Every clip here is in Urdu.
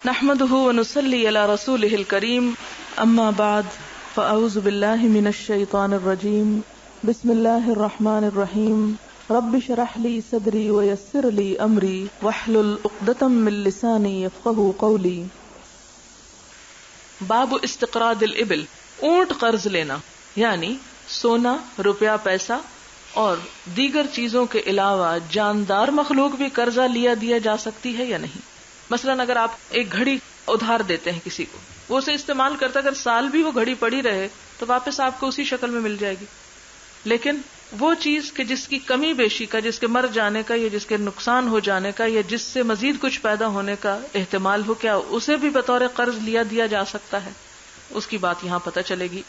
نحمده ونصلي على رسوله الكريم اما بعد فاعوذ بالله من الشيطان الرجيم بسم الله الرحمن الرحيم رب اشرح لي صدري ويسر لي امري واحلل عقدة من لساني يفقهوا قولي. باب استقراض الابل، اونٹ قرض لینا، یعنی سونا، روپیہ، پیسہ اور دیگر چیزوں کے علاوہ جاندار مخلوق بھی قرضہ لیا دیا جا سکتی ہے یا نہیں. مثلاً اگر آپ ایک گھڑی ادھار دیتے ہیں کسی کو، وہ اسے استعمال کرتا، اگر سال بھی وہ گھڑی پڑی رہے تو واپس آپ کو اسی شکل میں مل جائے گی. لیکن وہ چیز کہ جس کی کمی بیشی کا، جس کے مر جانے کا یا جس کے نقصان ہو جانے کا یا جس سے مزید کچھ پیدا ہونے کا احتمال ہو، کیا اسے بھی بطور قرض لیا دیا جا سکتا ہے؟ اس کی بات یہاں پتہ چلے گی.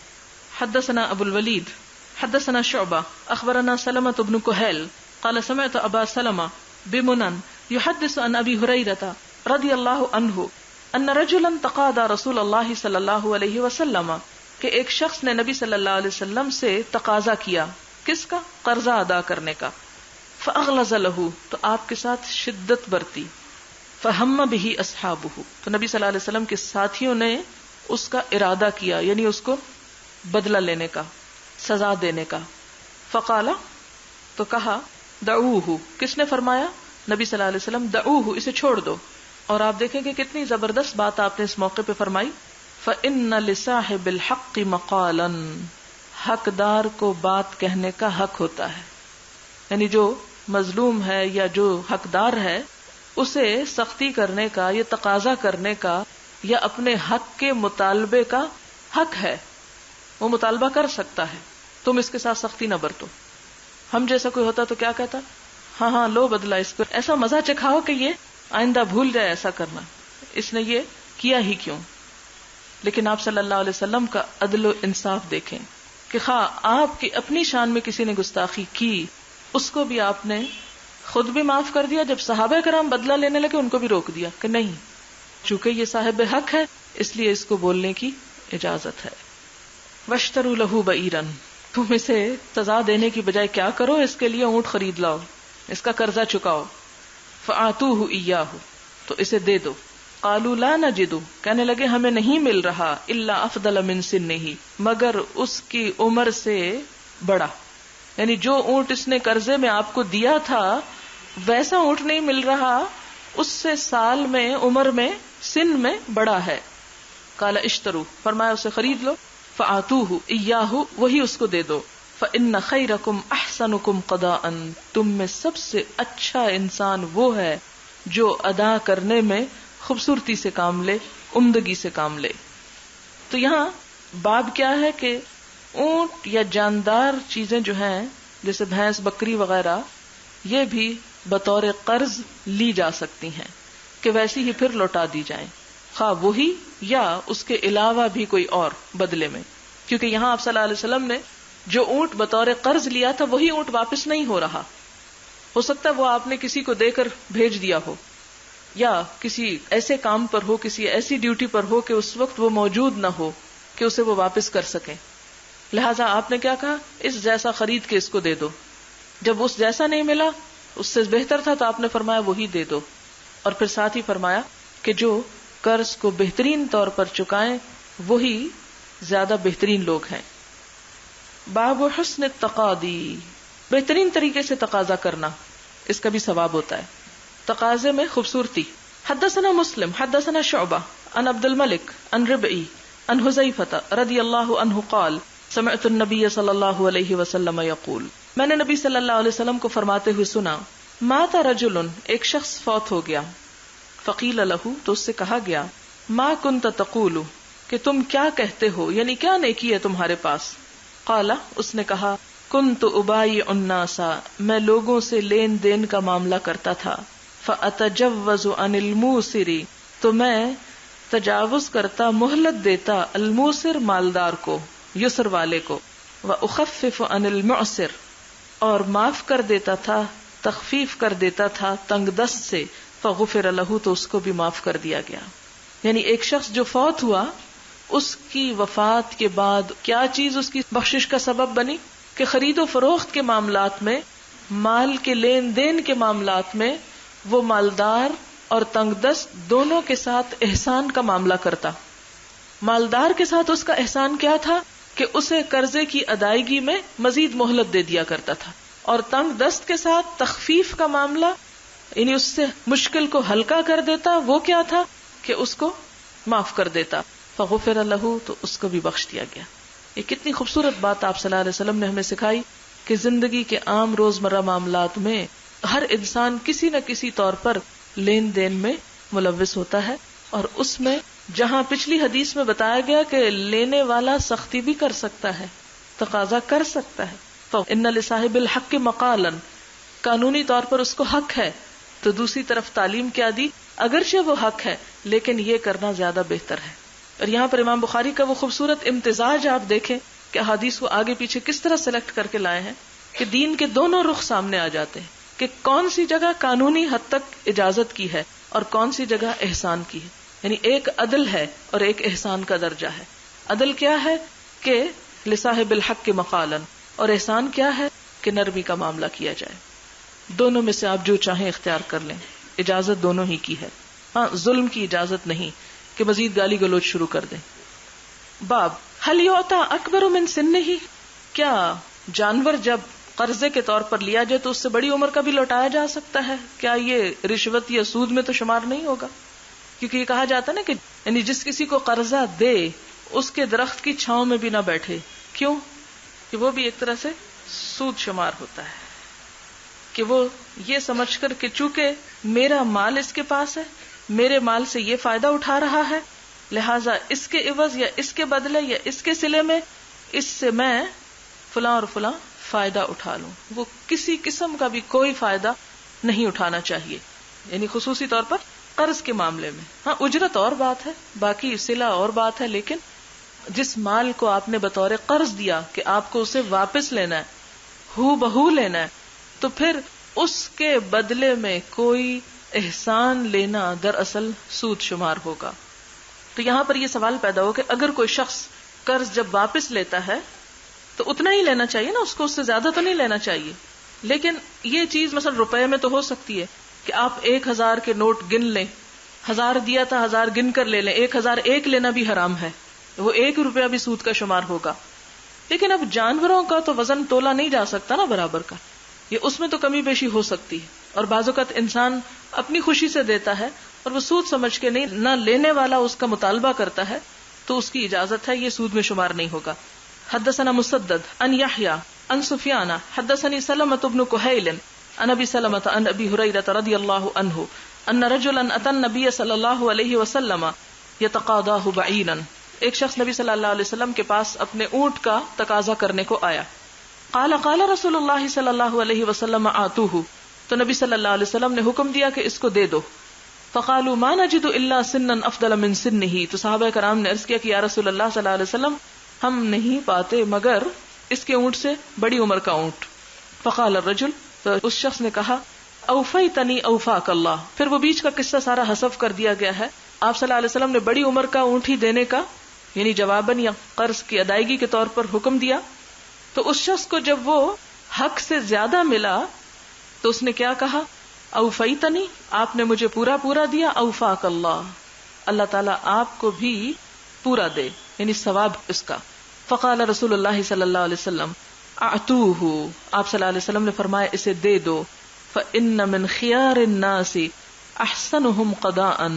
حدثنا ابو الولید حدثنا شعبہ اخبرنا سلمۃ بن کہیل قال سمعت ابا سلمہ بمنن يحدث عن ابی ہریرہ رضی اللہ عنہ ان رجلا تقاضى رسول اللہ صلی اللہ علیہ وسلم، کہ ایک شخص نے نبی صلی اللہ علیہ وسلم سے تقاضا کیا، کس کا؟ قرضہ ادا کرنے کا. فاغلظ له، تو آپ کے ساتھ شدت برتی. فہم به اصحابہ، تو نبی صلی اللہ علیہ وسلم کے ساتھیوں نے اس کا ارادہ کیا، یعنی اس کو بدلہ لینے کا، سزا دینے کا. فقال، تو کہا، دعوہ، کس نے فرمایا؟ نبی صلی اللہ علیہ وسلم، دعوہ، اسے چھوڑ دو. اور آپ دیکھیں کہ کتنی زبردست بات آپ نے اس موقع پہ فرمائی. فَإِنَّ لِصَاحِبِ الْحَقِّ مَقَالًا، حقدار کو بات کہنے کا حق ہوتا ہے. یعنی جو مظلوم ہے یا جو حقدار ہے اسے سختی کرنے کا یا تقاضا کرنے کا یا اپنے حق کے مطالبے کا حق ہے، وہ مطالبہ کر سکتا ہے. تم اس کے ساتھ سختی نہ برتو. ہم جیسا کوئی ہوتا تو کیا کہتا؟ ہاں لو بدلہ، اس کو ایسا مزہ چکھاؤ کہ یہ آئندہ بھول جائے ایسا کرنا، اس نے یہ کیا ہی کیوں. لیکن آپ صلی اللہ علیہ وسلم کا عدل و انصاف دیکھیں کہ خواہ آپ کی اپنی شان میں کسی نے گستاخی کی، اس کو بھی آپ نے خود بھی معاف کر دیا. جب صحابہ کرام بدلہ لینے لگے ان کو بھی روک دیا کہ نہیں، چونکہ یہ صاحب حق ہے اس لیے اس کو بولنے کی اجازت ہے. واشتروا له بعیرا، تم اسے سزا دینے کی بجائے کیا کرو، اس کے لیے اونٹ خرید لاؤ، اس کا قرضہ چکاؤ. فآتوہ ایاہ، تو اسے دے دو. قالوا لا نجد، کہنے لگے ہمیں نہیں مل رہا، الا افضل من سنہ، مگر اس کی عمر سے بڑا. یعنی جو اونٹ اس نے قرضے میں آپ کو دیا تھا ویسا اونٹ نہیں مل رہا، اس سے سال میں، عمر میں، سن میں بڑا ہے. قال اشتروا، فرمایا اسے خرید لو. فآتوہ ایاہ، وہی اس کو دے دو. فإن خیرکم احسنکم قضاء، تم میں سب سے اچھا انسان وہ ہے جو ادا کرنے میں خوبصورتی سے کام لے، عمدگی سے کام لے. تو یہاں باب کیا ہے کہ اونٹ یا جاندار چیزیں جو ہیں جیسے بھینس، بکری وغیرہ، یہ بھی بطور قرض لی جا سکتی ہیں کہ ویسی ہی پھر لوٹا دی جائیں، خواہ وہی یا اس کے علاوہ بھی کوئی اور بدلے میں. کیونکہ یہاں آپ صلی اللہ علیہ وسلم نے جو اونٹ بطور قرض لیا تھا وہی اونٹ واپس نہیں ہو رہا. ہو سکتا ہے وہ آپ نے کسی کو دے کر بھیج دیا ہو، یا کسی ایسے کام پر ہو، کسی ایسی ڈیوٹی پر ہو کہ اس وقت وہ موجود نہ ہو کہ اسے وہ واپس کر سکیں. لہٰذا آپ نے کیا کہا، اس جیسا خرید کے اس کو دے دو. جب اس جیسا نہیں ملا، اس سے بہتر تھا، تو آپ نے فرمایا وہی دے دو. اور پھر ساتھ ہی فرمایا کہ جو قرض کو بہترین طور پر چکائیں وہی زیادہ بہترین لوگ ہیں. باب حسن التقاضی، بہترین طریقے سے تقاضا کرنا، اس کا بھی ثواب ہوتا ہے. تقاضے میں خوبصورتی. حدثنا مسلم حدثنا شعبہ عن عبد الملک عن ربعی عن حذیفہ رضی اللہ عنہ قال سمعت النبی صلی اللہ علیہ وسلم یقول، میں نے نبی صلی اللہ علیہ وسلم کو فرماتے ہوئے سنا، مات رجل، ایک شخص فوت ہو گیا. فقیل لہ، تو اس سے کہا گیا، ما کنت تقول، کہ تم کیا کہتے ہو، یعنی کیا نیکی ہے تمہارے پاس. قال، اس نے کہا، کنت ابایع الناس، میں لوگوں سے لین دین کا معاملہ کرتا تھا. فاتجوز عن الموسر، تو میں تجاوز کرتا، مہلت دیتا، الموسر مالدار کو، یسر والے کو. واخفف عن المعسر، اور معاف کر دیتا تھا، تخفیف کر دیتا تھا تنگ دست سے. فغفر له، تو اس کو بھی معاف کر دیا گیا. یعنی ایک شخص جو فوت ہوا، اس کی وفات کے بعد کیا چیز اس کی بخشش کا سبب بنی کہ خرید و فروخت کے معاملات میں، مال کے لین دین کے معاملات میں وہ مالدار اور تنگ دست دونوں کے ساتھ احسان کا معاملہ کرتا. مالدار کے ساتھ اس کا احسان کیا تھا کہ اسے قرضے کی ادائیگی میں مزید مہلت دے دیا کرتا تھا, اور تنگ دست کے ساتھ تخفیف کا معاملہ یعنی اس سے مشکل کو ہلکا کر دیتا. وہ کیا تھا کہ اس کو معاف کر دیتا. فغفر لہ, تو اس کو بھی بخش دیا گیا. یہ کتنی خوبصورت بات آپ صلی اللہ علیہ وسلم نے ہمیں سکھائی کہ زندگی کے عام روزمرہ معاملات میں ہر انسان کسی نہ کسی طور پر لین دین میں ملوث ہوتا ہے, اور اس میں جہاں پچھلی حدیث میں بتایا گیا کہ لینے والا سختی بھی کر سکتا ہے, تقاضا کر سکتا ہے, فإن لصاحب الحق مقالا, قانونی طور پر اس کو حق ہے, تو دوسری طرف تعلیم کیا دی, اگرچہ وہ حق ہے لیکن یہ کرنا زیادہ بہتر ہے. اور یہاں پر امام بخاری کا وہ خوبصورت امتزاج آپ دیکھیں کہ حدیث کو آگے پیچھے کس طرح سلیکٹ کر کے لائے ہیں کہ دین کے دونوں رخ سامنے آ جاتے ہیں کہ کون سی جگہ قانونی حد تک اجازت کی ہے اور کون سی جگہ احسان کی ہے. یعنی ایک عدل ہے اور ایک احسان کا درجہ ہے. عدل کیا ہے کہ لصاحب الحق کے مقالا, اور احسان کیا ہے کہ نرمی کا معاملہ کیا جائے. دونوں میں سے آپ جو چاہیں اختیار کر لیں, اجازت دونوں ہی کی ہے. ہاں, ظلم کی اجازت نہیں کہ مزید گالی گلوچ شروع کر دیں. باب هل يعطى اکبر من سنه, کیا جانور جب قرضے کے طور پر لیا جائے تو اس سے بڑی عمر کا بھی لوٹایا جا سکتا ہے؟ کیا یہ رشوت یا سود میں تو شمار نہیں ہوگا؟ کیونکہ یہ کہا جاتا ہے نا کہ یعنی جس کسی کو قرضہ دے اس کے درخت کی چھاؤں میں بھی نہ بیٹھے. کیوں؟ کہ وہ بھی ایک طرح سے سود شمار ہوتا ہے, کہ وہ یہ سمجھ کر کہ چونکہ میرا مال اس کے پاس ہے, میرے مال سے یہ فائدہ اٹھا رہا ہے, لہٰذا اس کے عوض یا اس کے بدلے یا اس کے صلے میں اس سے میں فلاں اور فلاں فائدہ اٹھا لوں. وہ کسی قسم کا بھی کوئی فائدہ نہیں اٹھانا چاہیے, یعنی خصوصی طور پر قرض کے معاملے میں. ہاں, اجرت اور بات ہے, باقی صلہ اور بات ہے, لیکن جس مال کو آپ نے بطور قرض دیا کہ آپ کو اسے واپس لینا ہے, ہو بہو لینا ہے, تو پھر اس کے بدلے میں کوئی احسان لینا دراصل سود شمار ہوگا. تو یہاں پر یہ سوال پیدا ہو کہ اگر کوئی شخص قرض جب واپس لیتا ہے تو اتنا ہی لینا چاہیے نا, اس کو اس سے زیادہ تو نہیں لینا چاہیے. لیکن یہ چیز مثلا روپے میں تو ہو سکتی ہے کہ آپ 1000 کے نوٹ گن لیں, 1000 دیا تھا 1000 گن کر لے لیں, 1001 لینا بھی حرام ہے, وہ 1 روپیہ بھی سود کا شمار ہوگا. لیکن اب جانوروں کا تو وزن تولا نہیں جا سکتا نا برابر کا, یہ اس میں تو کمی بیشی ہو سکتی ہے, اور بعض اوقات انسان اپنی خوشی سے دیتا ہے اور وہ سود سمجھ کے نہیں, نہ لینے والا اس کا مطالبہ کرتا ہے تو اس کی اجازت ہے, یہ سود میں شمار نہیں ہوگا. حدثنا مسدد ان یحییٰ ان سفیان حدثنی سلمۃ بن کہیل ان ابی سلمۃ ان ابی ہریرہ رضی اللہ عنہ ان رجلا اتى النبی صلی اللہ علیہ وسلم یتقاضاہ بعیرا, ایک شخص نبی صلی اللہ علیہ وسلم کے پاس اپنے اونٹ کا تقاضا کرنے کو آیا. قال قال رسول اللہ صلی اللہ علیہ وسلم آتوہ, تو نبی صلی اللہ علیہ وسلم نے حکم دیا کہ اس کو دے دو. فقالوا ما نجد الا سنا افضل من سنه, تو صحابہ کرام نے عرض کیا کہ یا رسول اللہ صلی اللہ علیہ وسلم ہم نہیں پاتے مگر اس کے اونٹ سے بڑی عمر کا اونٹ. فقال الرجل, تو اس شخص نے کہا اوفیتنی اوفاک اللہ, پھر وہ بیچ کا قصہ سارا حذف کر دیا گیا ہے. آپ صلی اللہ علیہ وسلم نے بڑی عمر کا اونٹ ہی دینے کا یعنی جواباً یا قرض کی ادائیگی کے طور پر حکم دیا. تو اس شخص کو جب وہ حق سے زیادہ ملا تو اس نے کیا کہا, اوفیتنی, آپ نے مجھے پورا دیا, اوفاک اللہ, اللہ تعالیٰ آپ کو بھی پورا دے یعنی ثواب اس کا. فقال رسول اللہ صلی اللہ علیہ وسلم اعطوہ, آپ صلی اللہ علیہ وسلم نے فرمایا اسے دے دو. فإن من خیار الناس احسنهم قضاء,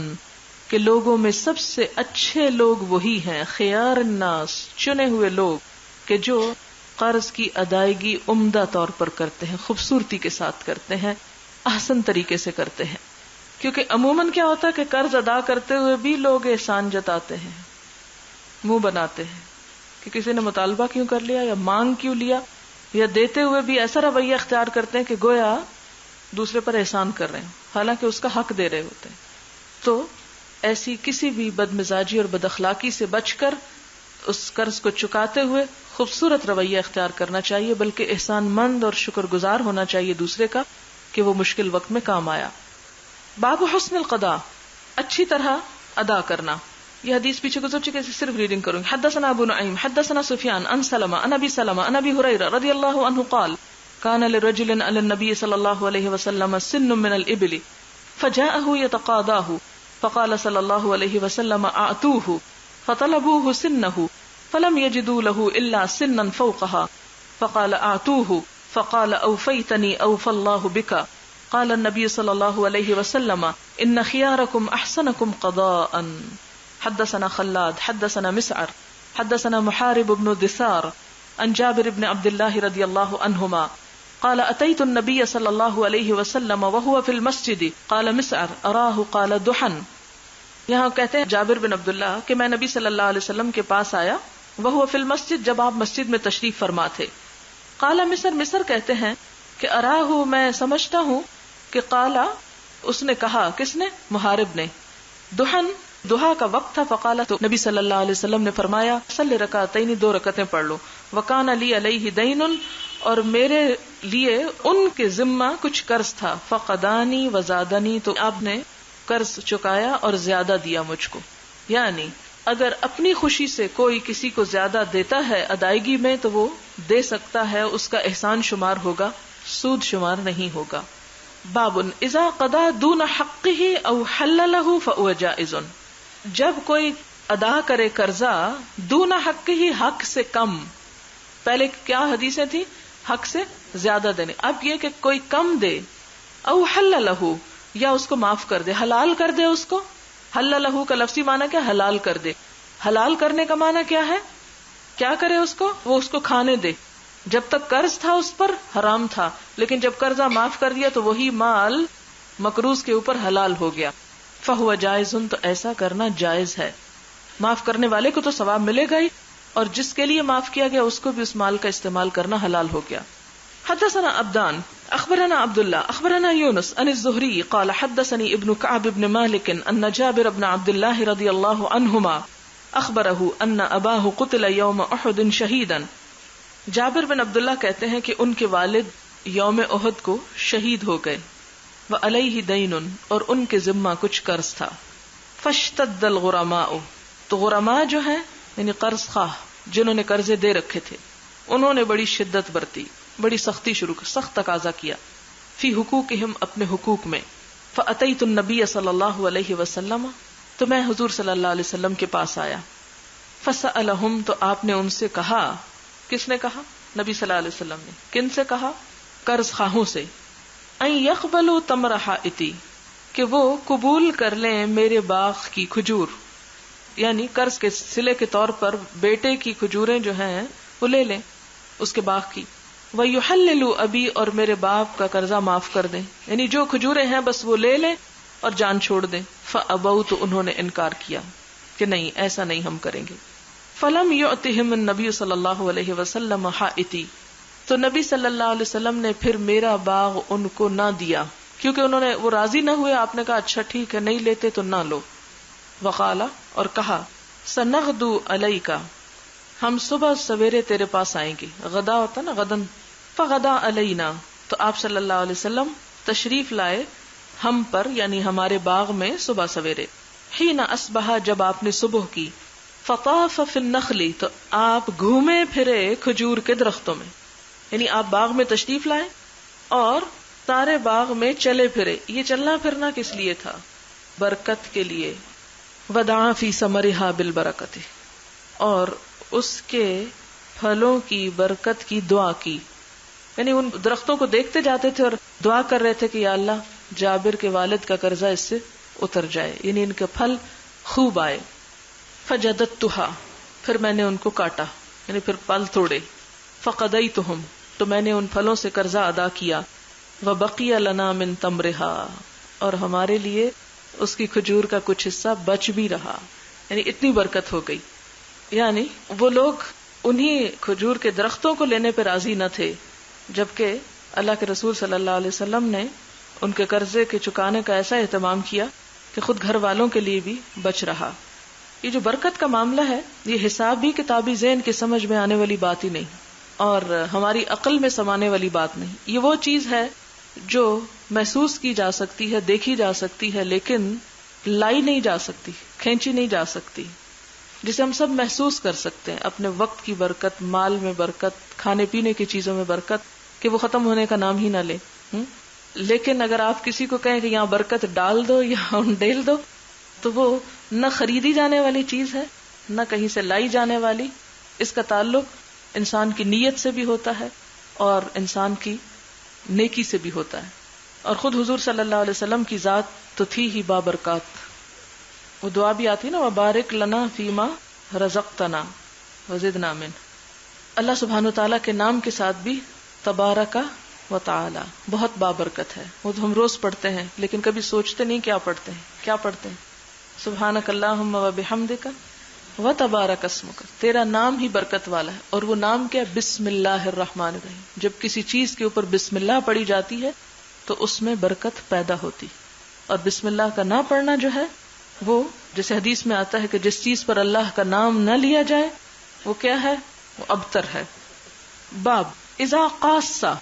کہ لوگوں میں سب سے اچھے لوگ وہی ہیں, خیار الناس, چنے ہوئے لوگ, کہ جو قرض کی ادائیگی عمدہ طور پر کرتے ہیں, خوبصورتی کے ساتھ کرتے ہیں, احسن طریقے سے کرتے ہیں. کیونکہ عموماً کیا ہوتا ہے کہ قرض ادا کرتے ہوئے بھی لوگ احسان جتاتے ہیں, منہ بناتے ہیں کہ کسی نے مطالبہ کیوں کر لیا یا مانگ کیوں لیا, یا دیتے ہوئے بھی ایسا رویہ اختیار کرتے ہیں کہ گویا دوسرے پر احسان کر رہے ہیں حالانکہ اس کا حق دے رہے ہوتے ہیں. تو ایسی کسی بھی بدمزاجی اور بد اخلاقی سے بچ کر اس قرض کو چکاتے ہوئے خوبصورت رویہ اختیار کرنا چاہیے, بلکہ احسان مند اور شکر گزار ہونا چاہیے دوسرے کا کہ وہ مشکل وقت میں کام آیا. باب حسن القضاء, اچھی طرح ادا کرنا. یہ حدیث پیچھے گزر چکے, صرف ریڈنگ کروں گی. حدثنا ابو نعیم حدثنا سفیان عن سلمہ عن ابی سلمہ عن ابی ہریرہ رضی اللہ عنہ قال كان لرجل علی النبی صلی اللہ علیہ وسلم سن من الابل فجاءه يتقاضاه فقال صلى الله عليه وسلم اعطوه فطلبوه سنه فلم يجدوا له الا سنا فوقها فقال اعطوه فقال اوفيتني اوفى الله بك. قال النبي صلى الله عليه وسلم ان خياركم احسنكم قضاء. حدثنا خلاد حدثنا مسعر حدثنا محارب بن دثار عن جابر بن عبد الله رضي الله عنهما قال اتيت النبي صلى الله عليه وسلم وهو في المسجد قال مسعر اراه قال دحن. یہاں کہتے ہیں جابر بن عبداللہ کہ میں نبی صلی اللہ علیہ وسلم کے پاس آیا وہو فی المسجد جب آپ مسجد میں تشریف فرما تھے. قال مصر کہتے ہیں کہ اراہ میں سمجھتا ہوں کہ قالا اس نے کہا کس نے محارب نے دحن دہا کا وقت تھا. فقال تو نبی صلی اللہ علیہ وسلم نے فرمایا صلی رکعتین 2 رکعتیں پڑھ لو. وکان لی علیہ دین اور میرے لیے ان کے ذمہ کچھ قرض تھا. فقدانی وزادنی تو آپ نے قرض چکایا اور زیادہ دیا مجھ کو. یعنی اگر اپنی خوشی سے کوئی کسی کو زیادہ دیتا ہے ادائیگی میں تو وہ دے سکتا ہے, اس کا احسان شمار ہوگا, سود شمار نہیں ہوگا. باب اذا قضا دون حقه او حل له فهو جائز. جب کوئی ادا کرے قرضہ دون حقه حق سے کم. پہلے کیا حدیثیں تھی؟ حق سے زیادہ دینے. اب یہ کہ کوئی کم دے او حل له یا اس کو معاف کر دے, حلال کر دے اس کو. حل له کا لفظی معنی کیا؟ حلال کر دے. حلال کرنے کا معنی کیا ہے؟ کیا کرے اس کو؟ وہ اس کو کھانے دے. جب تک قرض تھا اس پر حرام تھا, لیکن جب قرضہ معاف کر دیا تو وہی مال مقروض کے اوپر حلال ہو گیا. فہو جائز, تو ایسا کرنا جائز ہے. معاف کرنے والے کو تو ثواب ملے گا ہی, اور جس کے لیے معاف کیا گیا اس کو بھی اس مال کا استعمال کرنا حلال ہو گیا. حدثنا عبدان اخبرنا عبداللہ اخبرنا یونس عن الزہری قال حدثني ابن كعب بن مالك ان جابر بن عبد الله رضی اللہ عنہما اخبره ان اباه قتل یوم احد شہیدا. جابر بن عبداللہ کہتے ہیں کہ ان کے والد یوم احد کو شہید ہو گئے. وعلیہ دین, اور ان کے ذمہ کچھ قرض تھا. فاشتد الغرماء, تو غرماء جو ہیں یعنی قرض خواہ جنہوں نے قرضے دے رکھے تھے, انہوں نے بڑی شدت برتی, بڑی سختی شروع کی, سخت تقاضا کیا. فی حقوقہم, اپنے حقوق میں. فاتیت النبی صلی اللہ علیہ وسلم, تو میں حضور صلی اللہ علیہ وسلم کے پاس آیا. فسألہم, تو آپ نے ان سے کہا. کس نے کہا؟ نبی صلی اللہ علیہ وسلم نے. کن سے کہا؟ قرض خواہوں سے. ان یقبلوا تمر حائطی, کہ وہ قبول کر لیں میرے باغ کی کھجور, یعنی قرض کے صلے کے طور پر بیٹے کی کھجوریں جو ہیں وہ لے لیں اس کے باغ کی. وَيُحَلِّلُوا أَبِي, اور میرے باپ کا قرضہ معاف کر دیں, یعنی جو کھجوریں ہیں بس وہ لے لیں اور جان چھوڑ دیں. فَأَبَوْا, تو انہوں نے انکار کیا کہ نہیں, ایسا نہیں ہم کریں گے. فَلَمْ يُعْتِهِمْ النَّبِيُّ صلی اللہ علیہ وسلم حائطی, تو نبی صلی اللہ علیہ وسلم نے پھر میرا باغ ان کو نہ دیا, کیونکہ انہوں نے وہ راضی نہ ہوئے. آپ نے کہا اچھا ٹھیک ہے, نہیں لیتے تو نہ لو. وقالا, اور کہا سنغدو علیکا, ہم صبح سویرے تیرے پاس آئیں گے. غدا ہوتا نا, غدن. فغدا علینا, تو آپ صلی اللہ علیہ وسلم تشریف لائے ہم پر, یعنی ہمارے باغ میں صبح سویرے. حین اصبح, جب آپ نے صبح کی. فطاف فی النخل, تو آپ گھومے پھرے کھجور کے درختوں میں, یعنی آپ باغ میں تشریف لائے اور سارے باغ میں چلے پھرے. یہ چلنا پھرنا کس لیے تھا؟ برکت کے لیے. ودعا فی ثمرھا بالبرکت, اور اس کے پھلوں کی برکت کی دعا کی. یعنی ان درختوں کو دیکھتے جاتے تھے اور دعا کر رہے تھے کہ یا اللہ جابر کے والد کا قرضہ اس سے اتر جائے, یعنی ان کے پھل خوب آئے. فجددتھا, پھر میں نے ان کو کاٹا, یعنی پھر پھل توڑے. فقضیتھم, تو میں نے ان پھلوں سے قرضہ ادا کیا. وبقی لنا من تمرھا, اور ہمارے لیے اس کی کھجور کا کچھ حصہ بچ بھی رہا, یعنی اتنی برکت ہو گئی. یعنی وہ لوگ انہی کھجور کے درختوں کو لینے پہ راضی نہ تھے, جبکہ اللہ کے رسول صلی اللہ علیہ وسلم نے ان کے قرضے کے چکانے کا ایسا اہتمام کیا کہ خود گھر والوں کے لیے بھی بچ رہا. یہ جو برکت کا معاملہ ہے, یہ حساب بھی کتابی ذہن کی سمجھ میں آنے والی بات ہی نہیں, اور ہماری عقل میں سمانے والی بات نہیں. یہ وہ چیز ہے جو محسوس کی جا سکتی ہے, دیکھی جا سکتی ہے, لیکن لائی نہیں جا سکتی, کھینچی نہیں جا سکتی, جسے ہم سب محسوس کر سکتے ہیں. اپنے وقت کی برکت, مال میں برکت, کھانے پینے کی چیزوں میں برکت, کہ وہ ختم ہونے کا نام ہی نہ لے. لیکن اگر آپ کسی کو کہیں کہ یہاں برکت ڈال دو یا ڈیل دو تو وہ نہ خریدی جانے والی چیز ہے نہ کہیں سے لائی جانے والی. اس کا تعلق انسان کی نیت سے بھی ہوتا ہے اور انسان کی نیکی سے بھی ہوتا ہے. اور خود حضور صلی اللہ علیہ وسلم کی ذات تو تھی ہی بابرکات. وہ دعا بھی آتی نا وبارک لنا فیما رزقتنا وزدنا من. اللہ سبحانہ وتعالیٰ کے نام کے ساتھ بھی تبارک و تعالی بہت بابرکت ہے. وہ تو ہم روز پڑھتے ہیں لیکن کبھی سوچتے نہیں کیا پڑھتے ہیں. کیا پڑھتے ہیں؟ سبحانک اللہم و بحمدک و تبارک اسمک. تیرا نام ہی برکت والا ہے. اور وہ نام کیا؟ بسم اللہ الرحمن الرحیم. جب کسی چیز کے اوپر بسم اللہ پڑھی جاتی ہے تو اس میں برکت پیدا ہوتی. اور بسم اللہ کا نہ پڑھنا جو ہے وہ جیسے حدیث میں آتا ہے کہ جس چیز پر اللہ کا نام نہ لیا جائے وہ کیا ہے؟ وہ ابتر ہے. باب اذا قاصا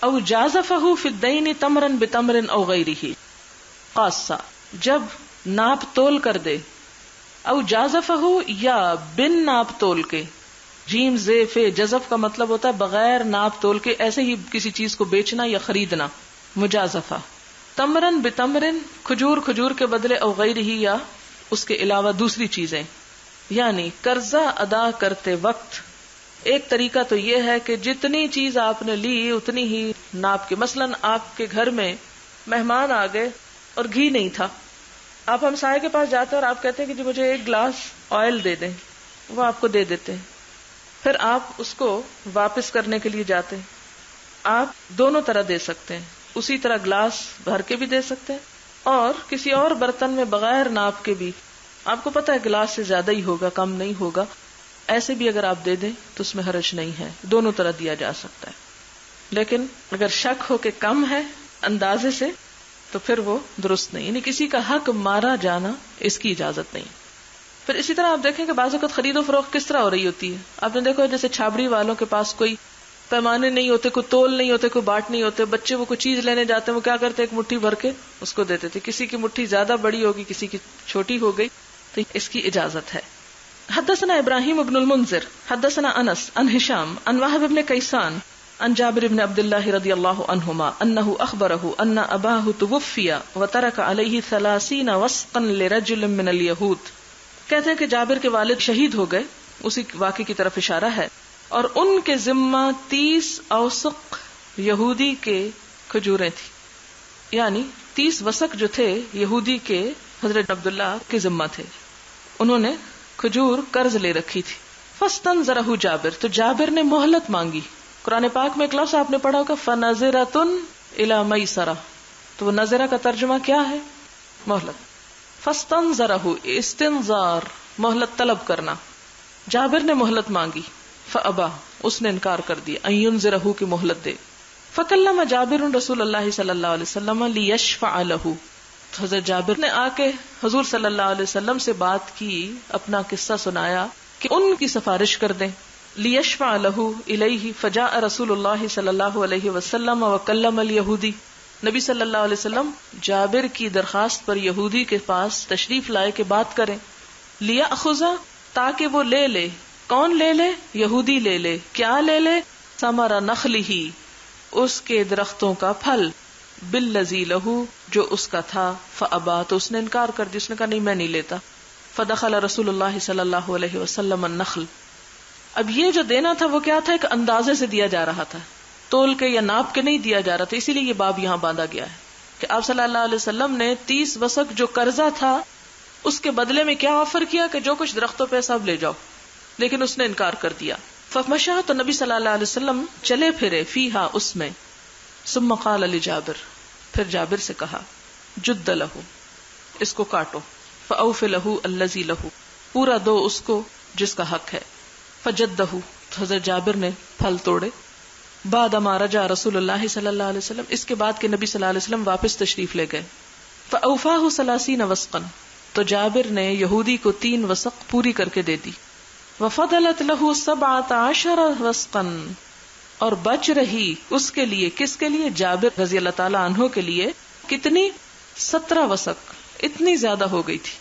او جازفہ فی الدین تمرا بتمر او غیرہ. قاصا جب ناپ تول کر دے، او جازفہ یا بن ناپ تول کے. جیم زے فے جزف کا مطلب ہوتا ہے بغیر ناپ تول کے ایسے ہی کسی چیز کو بیچنا یا خریدنا، مجازفہ. تمرن بتمرن کھجور کھجور کے بدلے، او غیرہ یا اس کے علاوہ دوسری چیزیں. یعنی قرضہ ادا کرتے وقت ایک طریقہ تو یہ ہے کہ جتنی چیز آپ نے لی اتنی ہی ناپ کے. مثلا آپ کے گھر میں مہمان آ گئے اور گھی نہیں تھا، آپ ہمسائے کے پاس جاتے ہیں اور آپ کہتے ہیں کہ جی مجھے ایک گلاس آئل دے دیں. وہ آپ کو دے دیتے ہیں. پھر آپ اس کو واپس کرنے کے لیے جاتے ہیں. آپ دونوں طرح دے سکتے ہیں، اسی طرح گلاس بھر کے بھی دے سکتے ہیں اور کسی اور برتن میں بغیر ناپ کے بھی. آپ کو پتہ ہے گلاس سے زیادہ ہی ہوگا، کم نہیں ہوگا. ایسے بھی اگر آپ دے دیں تو اس میں حرج نہیں ہے، دونوں طرح دیا جا سکتا ہے. لیکن اگر شک ہو کہ کم ہے اندازے سے تو پھر وہ درست نہیں. یعنی کسی کا حق مارا جانا اس کی اجازت نہیں. پھر اسی طرح آپ دیکھیں کہ بعض اوقات خرید و فروخت کس طرح ہو رہی ہوتی ہے. آپ نے دیکھو جیسے چھابڑی والوں کے پاس کوئی پیمانے نہیں ہوتے، کوئی تول نہیں ہوتے، کوئی باٹ نہیں ہوتے. بچے وہ کوئی چیز لینے جاتے ہیں، وہ کیا کرتے ہیں؟ ایک مٹھی بھر کے اس کو دیتے تھے. کسی کی مٹھی زیادہ بڑی ہوگی، کسی کی چھوٹی ہو گئی، تو اس کی اجازت ہے. حدثنا ابراہیم ابن المنذر حدثنا انس عن ہشام عن وهب بن کیسان عن جابر بن عبد اللہ رضی اللہ عنہما انه اخبره ان اباه توفی وترك عليه 30 وسقا لرجل من اليهود. کہتے ہیں کہ جابر کے والد شہید ہو گئے، اسی واقعے کی طرف اشارہ ہے، اور ان کے ذمہ 30 اوسق یہودی کے کھجوریں تھی. یعنی 30 وسق جو تھے یہودی کے حضرت عبداللہ کے ذمہ تھے. انہوں نے کھجور قرض لے رکھی تھی. فاستنظرہ جابر، تو جابر نے مہلت مانگی. قرآن پاک میں ایک لفظ آپ نے پڑھا ہوگا فنظرۃ الی میسرہ، تو وہ نظرہ کا ترجمہ کیا ہے؟ مہلت. فاستنظرہ استنظار، مہلت طلب کرنا. جابر نے مہلت مانگی. فابا، اس نے انکار کر دیا. ان ینظرہ کی مہلت دے. فکلم جابر رسول اللہ صلی اللہ علیہ وسلم لیشفع لہ، حضرت جابر نے آ کے حضور صلی اللہ علیہ وسلم سے بات کی، اپنا قصہ سنایا کہ ان کی سفارش کر دیں. لیشفع لہ الیہ فجاء رسول اللہ صلی اللہ علیہ وسلم وکلم الیہودی. نبی صلی اللہ علیہ وسلم جابر کی درخواست پر یہودی کے پاس تشریف لائے کہ بات کریں. لیأخذ، تاکہ وہ لے لے. کون لے لے؟ یہودی لے لے. کیا لے لے؟ ثمر نخلہ، اس کے درختوں کا پھل. بالذی لہ، جو اس کا تھا. فابا، تو اس نے انکار کر دی. اس نے کہا نہیں میں نہیں لیتا. فدخل رسول اللہ صلی اللہ علیہ وسلم النخل. اب یہ جو دینا تھا وہ کیا تھا؟ ایک اندازے سے دیا جا رہا تھا، تول کے یا ناپ کے نہیں دیا جا رہا تھا. اسی لیے یہ باب یہاں باندھا گیا ہے کہ آپ صلی اللہ علیہ وسلم نے 30 وسق جو قرضہ تھا اس کے بدلے میں کیا آفر کیا کہ جو کچھ درختوں پہ سب لے جاؤ، لیکن اس نے انکار کر دیا. فمشى، تو نبی صلی اللہ علیہ وسلم چلے پھرے فیہا، اس میں. ثم قال لجابر، پھر جابر سے کہا جد لہ، اس کو کاٹو. فاوف لہ الذی لہ، پورا دو اس کو جس کا حق ہے. فجدہ، تو حضرت جابر نے پھل توڑے. بعد ما رجع رسول اللہ صلی اللہ علیہ وسلم، اس کے بعد کہ نبی صلی اللہ علیہ وسلم واپس تشریف لے گئے. فاوفاہ 30 وسقا، تو جابر نے یہودی کو 3 وسق پوری کر کے دے دی. وفضلت لہ 17 وسقا، اور بچ رہی اس کے لیے. کس کے لیے؟ جابر رضی اللہ تعالی عنہ کے لیے. کتنی؟ 17 وسق، اتنی زیادہ ہو گئی تھی.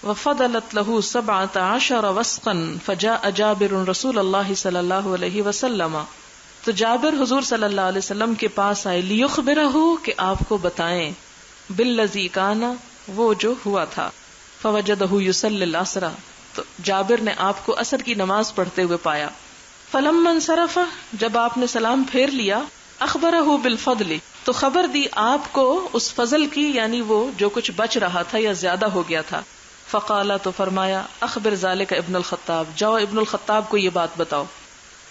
وفضلت له 17 وسقا فجاء جابر رسول اللہ صلی اللہ علیہ وسلم. تو جابر حضور صلی اللہ علیہ وسلم کے پاس آئے لیخبرہ کہ آپ کو بتائیں بالذی کانا وہ جو ہوا تھا. فوجدہ یصلی العصر تو جابر نے آپ کو عصر کی نماز پڑھتے ہوئے پایا. فلما انصرف جب آپ نے سلام پھیر لیا اخبرہ بالفضل تو خبر دی آپ کو اس فضل کی یعنی وہ جو کچھ بچ رہا تھا یا زیادہ ہو گیا تھا. فقال تو فرمایا اخبر ذالک ابن الخطاب جاؤ ابن الخطاب کو یہ بات بتاؤ.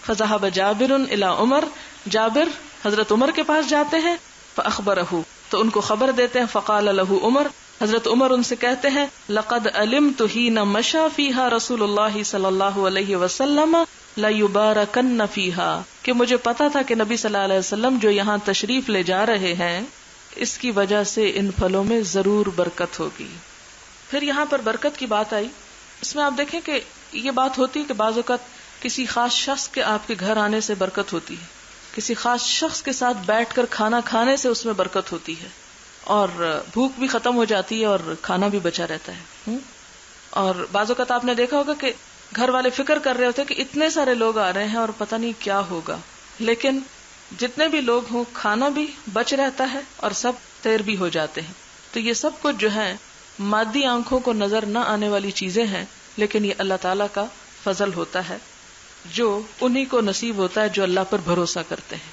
فذهب جابر الى عمر جابر حضرت عمر کے پاس جاتے ہیں. فاخبرہ تو ان کو خبر دیتے ہیں. فقال له عمر حضرت عمر ان سے کہتے ہیں لقد علمت حين مشى فيها رسول الله صلی اللہ علیہ وسلم ليباركن فيها کہ مجھے پتا تھا کہ نبی صلی اللہ علیہ وسلم جو یہاں تشریف لے جا رہے ہیں اس کی وجہ سے ان پھلوں میں ضرور برکت ہوگی. پھر یہاں پر برکت کی بات آئی. اس میں آپ دیکھیں کہ یہ بات ہوتی ہے کہ بعض اوقات کسی خاص شخص کے آپ کے گھر آنے سے برکت ہوتی ہے, کسی خاص شخص کے ساتھ بیٹھ کر کھانا کھانے سے اس میں برکت ہوتی ہے, اور بھوک بھی ختم ہو جاتی ہے اور کھانا بھی بچا رہتا ہے. اور بعض اوقات آپ نے دیکھا ہوگا کہ گھر والے فکر کر رہے ہوتے کہ اتنے سارے لوگ آ رہے ہیں اور پتہ نہیں کیا ہوگا, لیکن جتنے بھی لوگ ہوں کھانا بھی بچ رہتا ہے اور سب تیر بھی ہو جاتے ہیں. تو یہ سب کچھ جو ہے مادی آنکھوں کو نظر نہ آنے والی چیزیں ہیں, لیکن یہ اللہ تعالیٰ کا فضل ہوتا ہے جو انہی کو نصیب ہوتا ہے جو اللہ پر بھروسہ کرتے ہیں.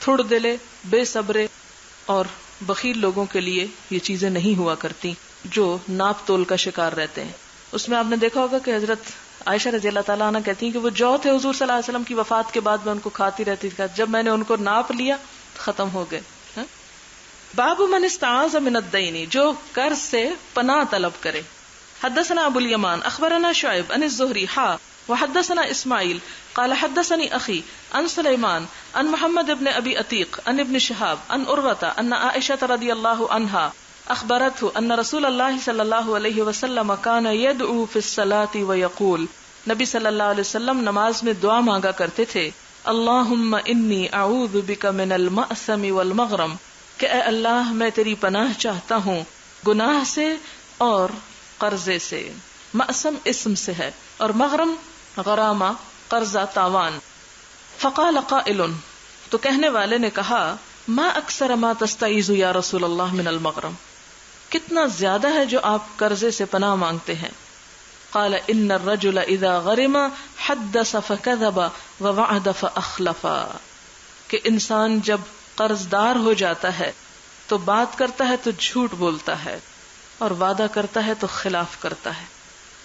تھوڑ دلے, بے صبرے اور بخیل لوگوں کے لیے یہ چیزیں نہیں ہوا کرتی جو ناپ تول کا شکار رہتے ہیں. اس میں آپ نے دیکھا ہوگا کہ حضرت عائشہ رضی اللہ تعالیٰ عنہ کہتی ہیں کہ وہ جو تھے حضور صلی اللہ علیہ وسلم کی وفات کے بعد میں ان کو کھاتی رہتی تھی, جب میں نے ان کو ناپ لیا ختم ہو گئے. باب من استعاذ من الدین جو قرض سے پناہ طلب کرے. حدثنا ابو الیمان اخبرنا شعیب عن الزہری وحدثنا اسماعیل قال حدثني اخی عن سلیمان عن محمد ابن ابی عتیق عن ابن شہاب عن عروة ان عائشہ رضی اللہ عنہا اخبرته ان رسول اللہ صلی اللہ علیہ وسلم كان يدعو في الصلاة ويقول نبی صلی اللہ علیہ وسلم نماز میں دعا مانگا کرتے تھے اللہم انی اعوذ بک من المأثم والمغرم کہ اے اللہ میں تیری پناہ چاہتا ہوں گناہ سے اور قرضے سے. مأثم اسم سے ہے اور مغرم غرامہ قرضہ تاوان. فقال قائل تو کہنے والے نے کہا ما اکثر ما تستعیذ یا رسول اللہ من المغرم کتنا زیادہ ہے جو آپ قرضے سے پناہ مانگتے ہیں. قال ان الرجل اذا غرم حدث فكذب ووعد فاخلف کہ انسان جب قرض دار ہو جاتا ہے تو بات کرتا ہے تو جھوٹ بولتا ہے اور وعدہ کرتا ہے تو خلاف کرتا ہے,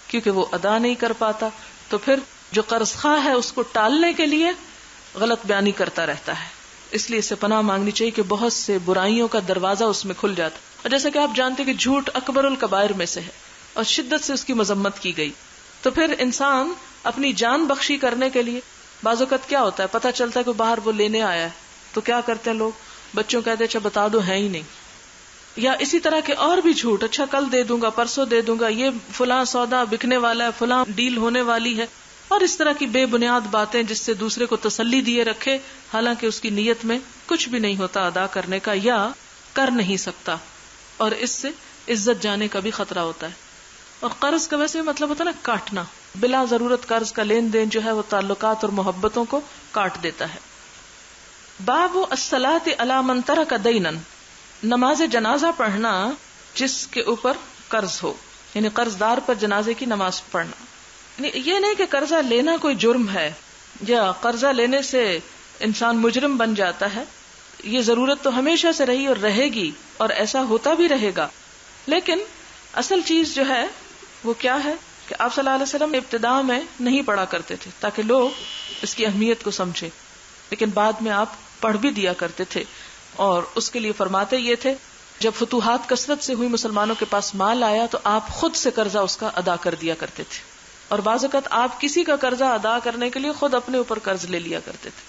کیونکہ وہ ادا نہیں کر پاتا تو پھر جو قرض خواہ ہے اس کو ٹالنے کے لیے غلط بیانی کرتا رہتا ہے. اس لیے اسے پناہ مانگنی چاہیے کہ بہت سے برائیوں کا دروازہ اس میں کھل جاتا. اور جیسا کہ آپ جانتے کہ جھوٹ اکبر الکبائر میں سے ہے اور شدت سے اس کی مذمت کی گئی. تو پھر انسان اپنی جان بخشی کرنے کے لیے بعض اوقات کیا ہوتا ہے, پتہ چلتا ہے کہ باہر وہ لینے آیا ہے تو کیا کرتے ہیں لوگ, بچوں کہتے اچھا بتا دو ہے ہی نہیں, یا اسی طرح کے اور بھی جھوٹ, اچھا کل دے دوں گا پرسوں دے دوں گا, یہ فلاں سودا بکنے والا ہے, فلاں ڈیل ہونے والی ہے, اور اس طرح کی بے بنیاد باتیں جس سے دوسرے کو تسلی دیے رکھے حالانکہ اس کی نیت میں کچھ بھی نہیں ہوتا ادا کرنے کا یا کر نہیں سکتا, اور اس سے عزت جانے کا بھی خطرہ ہوتا ہے. اور قرض کا ویسے مطلب ہوتا ہے نا کاٹنا, بلا ضرورت قرض کا لین دین جو ہے وہ تعلقات اور محبتوں کو کاٹ دیتا ہے. باب الصلاۃ علی من ترک دینا نماز جنازہ پڑھنا جس کے اوپر قرض ہو, یعنی قرض دار پر جنازے کی نماز پڑھنا. یہ نہیں کہ قرضہ لینا کوئی جرم ہے یا قرضہ لینے سے انسان مجرم بن جاتا ہے, یہ ضرورت تو ہمیشہ سے رہی اور رہے گی اور ایسا ہوتا بھی رہے گا. لیکن اصل چیز جو ہے وہ کیا ہے کہ آپ صلی اللہ علیہ وسلم ابتدا میں نہیں پڑھا کرتے تھے تاکہ لوگ اس کی اہمیت کو سمجھیں, لیکن بعد میں آپ پڑھ بھی دیا کرتے تھے. اور اس کے لیے فرماتے یہ تھے جب فتوحات کثرت سے ہوئی مسلمانوں کے پاس مال آیا تو آپ خود سے قرضہ اس کا ادا کر دیا کرتے تھے, اور بعض اوقات آپ کسی کا قرضہ ادا کرنے کے لیے خود اپنے اوپر قرض لے لیا کرتے تھے.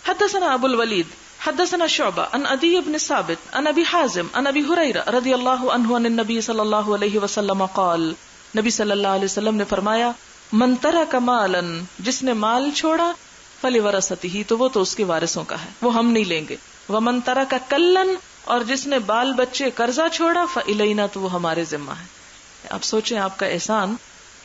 حدثنا ابو الولید حدثنا شعبہ عن عدی بن ثابت عن ابی حازم عن ابی ہریرہ رضی اللہ عنہ عن النبی صلی اللہ علیہ وسلم قال نبی صلی اللہ علیہ وسلم نے فرمایا من ترک مالا جس نے مال چھوڑا فلورثتہ تو وہ تو اس کے وارثوں کا ہے, وہ ہم نہیں لیں گے. ومن ترک کلن اور جس نے بال بچے قرضہ چھوڑا فالینا تو وہ ہمارے ذمہ ہے. آپ سوچیں آپ کا احسان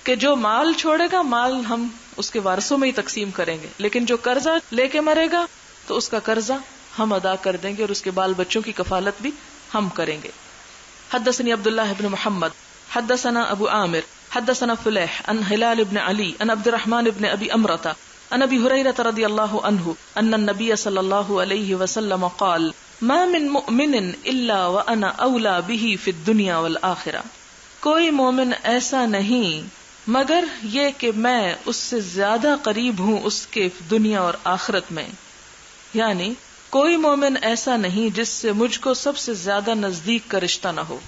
کہ جو مال چھوڑے گا مال ہم اس کے وارثوں میں ہی تقسیم کریں گے، لیکن جو قرضہ لے کے مرے گا تو اس کا قرضہ ہم ادا کر دیں گے اور اس کے بال بچوں کی کفالت بھی ہم کریں گے. حدثني عبد الله بن محمد حدثنا ابو عامر حدثنا فليح عن هلال بن علي عن عبد الرحمن بن ابي امرة عن ابي هريرة رضي الله عنه ان النبي صلى الله عليه وسلم قال ما من مؤمن الا وانا اولى به في الدنيا والآخرة. کوئی مومن ایسا نہیں مگر یہ کہ میں اس سے زیادہ قریب ہوں اس کے دنیا اور آخرت میں. یعنی کوئی مومن ایسا نہیں جس سے مجھ کو سب سے زیادہ نزدیک کا رشتہ نہ ہو،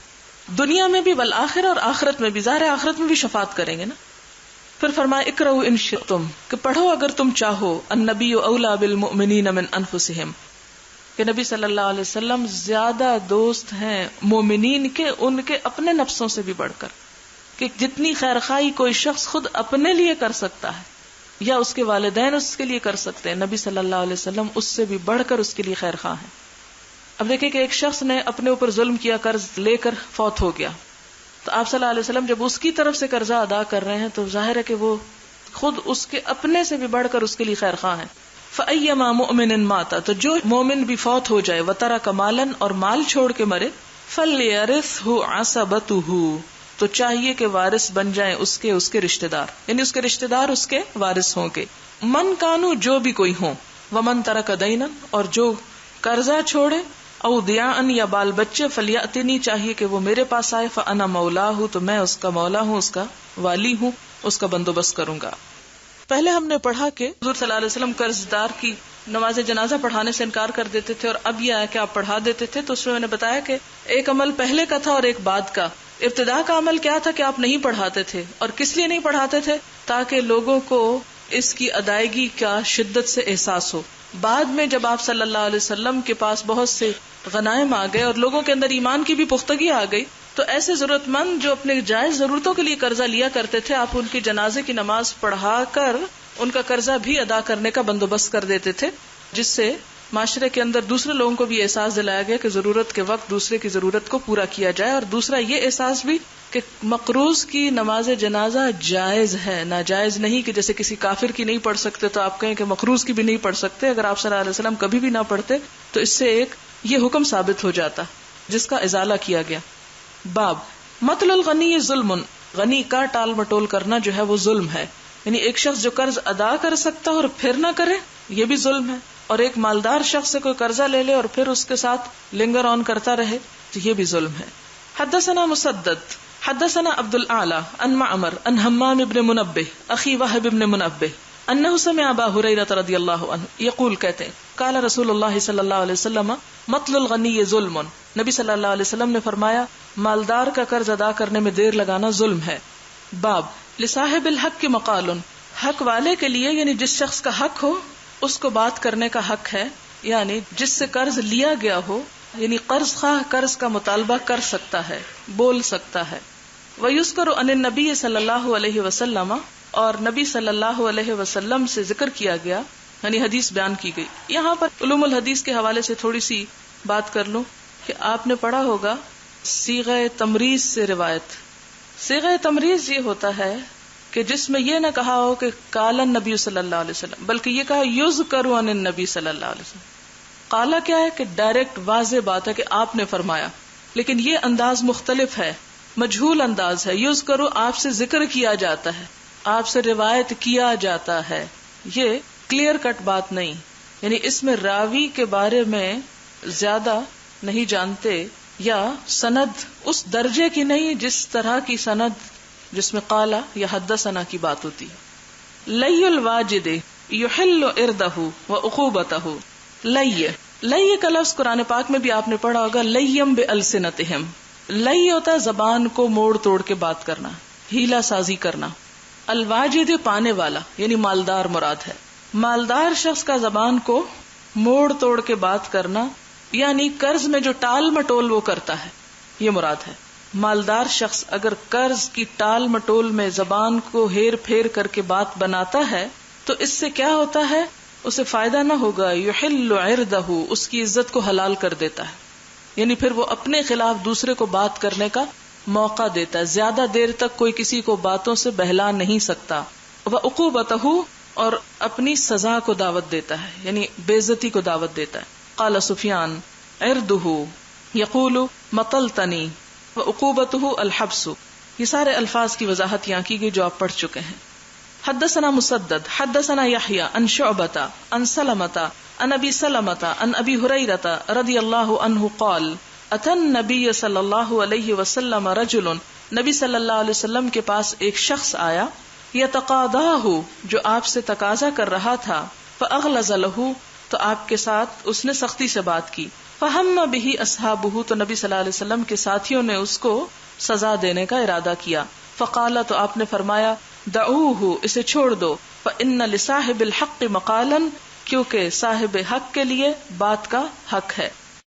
دنیا میں بھی والآخرہ، اور آخرت میں بھی. ظاہر آخرت میں بھی شفاعت کریں گے نا. پھر فرمایا اقرؤوا ان شئتم، کہ پڑھو اگر تم چاہو، النبی اولی بالمؤمنین من انفسہم، کہ نبی صلی اللہ علیہ وسلم زیادہ دوست ہیں مومنین کے ان کے اپنے نفسوں سے بھی بڑھ کر. کہ جتنی خیرخواہی کوئی شخص خود اپنے لیے کر سکتا ہے یا اس کے والدین اس کے لیے کر سکتے ہیں، نبی صلی اللہ علیہ وسلم اس سے بھی بڑھ کر اس کے لیے خیر خواہ ہیں. اب دیکھیں کہ ایک شخص نے اپنے اوپر ظلم کیا، قرض لے کر فوت ہو گیا، تو آپ صلی اللہ علیہ وسلم جب اس کی طرف سے قرضہ ادا کر رہے ہیں تو ظاہر ہے کہ وہ خود اس کے اپنے سے بھی بڑھ کر اس کے لیے خیر خواہ ہیں. فَأَيَّمَا مُؤْمِنٍ مَاتَ، تو جو مومن بھی فوت ہو جائے، وَتَرَكَ مَالًا، اور مال چھوڑ کے مرے، فَلْيَرِثْهُ عَصَبَتُهُ، تو چاہیے کہ وارث بن جائیں اس کے رشتہ دار، یعنی اس کے رشتہ دار اس کے وارث ہوں گے. من کانو، جو بھی کوئی ہوں، ومن ترک دینا، اور جو قرضہ چھوڑے، او دیان، یا بال بچے، فلیاتنی، چاہیے کہ وہ میرے پاس آئے، فانا مولاہ، تو میں اس کا مولا ہوں، اس کا والی ہوں، اس کا بندوبست کروں گا. پہلے ہم نے پڑھا کہ حضور صلی اللہ علیہ وسلم قرض دار کی نماز جنازہ پڑھانے سے انکار کر دیتے تھے، اور اب یہ آیا کہ آپ پڑھا دیتے تھے. تو اس میں نے بتایا کہ ایک عمل پہلے کا تھا اور ایک بعد کا. ابتدا کا عمل کیا تھا کہ آپ نہیں پڑھاتے تھے، اور کس لیے نہیں پڑھاتے تھے؟ تاکہ لوگوں کو اس کی ادائیگی کا شدت سے احساس ہو. بعد میں جب آپ صلی اللہ علیہ وسلم کے پاس بہت سے غنائم آ گئے اور لوگوں کے اندر ایمان کی بھی پختگی آ گئی، تو ایسے ضرورت مند جو اپنے جائز ضرورتوں کے لیے قرضہ لیا کرتے تھے، آپ ان کی جنازے کی نماز پڑھا کر ان کا قرضہ بھی ادا کرنے کا بندوبست کر دیتے تھے، جس سے معاشرے کے اندر دوسرے لوگوں کو بھی احساس دلایا گیا کہ ضرورت کے وقت دوسرے کی ضرورت کو پورا کیا جائے. اور دوسرا یہ احساس بھی کہ مقروض کی نماز جنازہ جائز ہے، ناجائز نہیں کہ جیسے کسی کافر کی نہیں پڑھ سکتے تو آپ کہیں کہ مقروض کی بھی نہیں پڑھ سکتے. اگر آپ صلی اللہ علیہ وسلم کبھی بھی نہ پڑھتے تو اس سے ایک یہ حکم ثابت ہو جاتا جس کا ازالہ کیا گیا. باب مطل الغنی ظلم، غنی کا ٹال مٹول کرنا جو ہے وہ ظلم ہے. یعنی ایک شخص جو قرض ادا کر سکتا اور پھر نہ کرے، یہ بھی ظلم ہے. اور ایک مالدار شخص سے کوئی قرضہ لے لے اور پھر اس کے ساتھ لنگر آن کرتا رہے تو یہ بھی ظلم ہے. حدثنا مسدد حدثنا عبد الاعلی عن معمر عن حمام بن منبہ اخی وہب بن منبہ انہ سمع ابا ہریرہ رضی اللہ عنہ یقول، کہتے ہیں قال رسول اللہ صلی اللہ علیہ وسلم مطل الغنی ظلم، نبی صلی اللہ علیہ وسلم نے فرمایا مالدار کا قرض ادا کرنے میں دیر لگانا ظلم ہے. باب لصاحب الحق کی مقال، حق والے کے لیے یعنی جس شخص کا حق ہو اس کو بات کرنے کا حق ہے، یعنی جس سے قرض لیا گیا ہو، یعنی قرض خواہ قرض کا مطالبہ کر سکتا ہے، بول سکتا ہے. وَيُذْكَرُ عَنِ النَّبِيِّ صلی اللہ علیہ وسلم، اور نبی صلی اللہ علیہ وسلم سے ذکر کیا گیا، یعنی حدیث بیان کی گئی. یہاں پر علوم الحدیث کے حوالے سے تھوڑی سی بات کر لوں کہ آپ نے پڑھا ہوگا صیغہ تمریض سے روایت. صیغہ تمریض یہ ہوتا ہے کہ جس میں یہ نہ کہا ہو کہ قال النبی صلی اللہ علیہ وسلم، بلکہ یہ کہا یذکر عن النبی صلی اللہ علیہ وسلم. قالا کیا ہے کہ ڈائریکٹ واضح بات ہے کہ آپ نے فرمایا، لیکن یہ انداز مختلف ہے، مجہول انداز ہے. یذکر آپ سے ذکر کیا جاتا ہے، آپ سے روایت کیا جاتا ہے، یہ کلیئر کٹ بات نہیں. یعنی اس میں راوی کے بارے میں زیادہ نہیں جانتے، یا سند اس درجے کی نہیں جس طرح کی سند جس میں قالا یا حدثنا کی بات ہوتی. لی الواجد یحل اردہ وعقوبتہ، لی کا لفظ قرآن پاک میں بھی آپ نے پڑھا ہوگا، لیم بألسنتہم. لی ہوتا ہے زبان کو موڑ توڑ کے بات کرنا، ہیلا سازی کرنا. الواجد پانے والا یعنی مالدار مراد ہے. مالدار شخص کا زبان کو موڑ توڑ کے بات کرنا، یعنی قرض میں جو ٹال مٹول وہ کرتا ہے، یہ مراد ہے. مالدار شخص اگر قرض کی ٹال مٹول میں زبان کو ہیر پھیر کر کے بات بناتا ہے تو اس سے کیا ہوتا ہے، اسے فائدہ نہ ہوگا. یحل عرضہ، اس کی عزت کو حلال کر دیتا ہے، یعنی پھر وہ اپنے خلاف دوسرے کو بات کرنے کا موقع دیتا ہے. زیادہ دیر تک کوئی کسی کو باتوں سے بہلا نہیں سکتا. وعقوبتہ اور اپنی سزا کو دعوت دیتا ہے، یعنی بے عزتی کو دعوت دیتا ہے. قال سفیان عرضہ یقول مطلتنی وعقوبتہ الحبس. یہ سارے الفاظ کی وضاحت یہاں کی گئی جو آپ پڑھ چکے ہیں. حدثنا مسدد حدثنا یحیی عن شعبۃ عن سلمۃ عن ابی سلمۃ عن ابی ہریرۃ رضی اللہ عنہ قال اتى النبی صلی اللہ علیہ وسلم رجل. نبی صلی اللہ علیہ وسلم کے پاس ایک شخص آیا، یتقاضاہ جو آپ سے تقاضا کر رہا تھا، فاغلظ له تو آپ کے ساتھ اس نے سختی سے بات کی. فہم به اصحابہ تو نبی صلی اللہ علیہ وسلم کے ساتھیوں نے اس کو سزا دینے کا ارادہ کیا. فقال تو آپ نے فرمایا دعوہ اسے چھوڑ دو. فإن لصاحب الحق مقالا کیونکہ صاحب حق کے لیے بات کا حق ہے.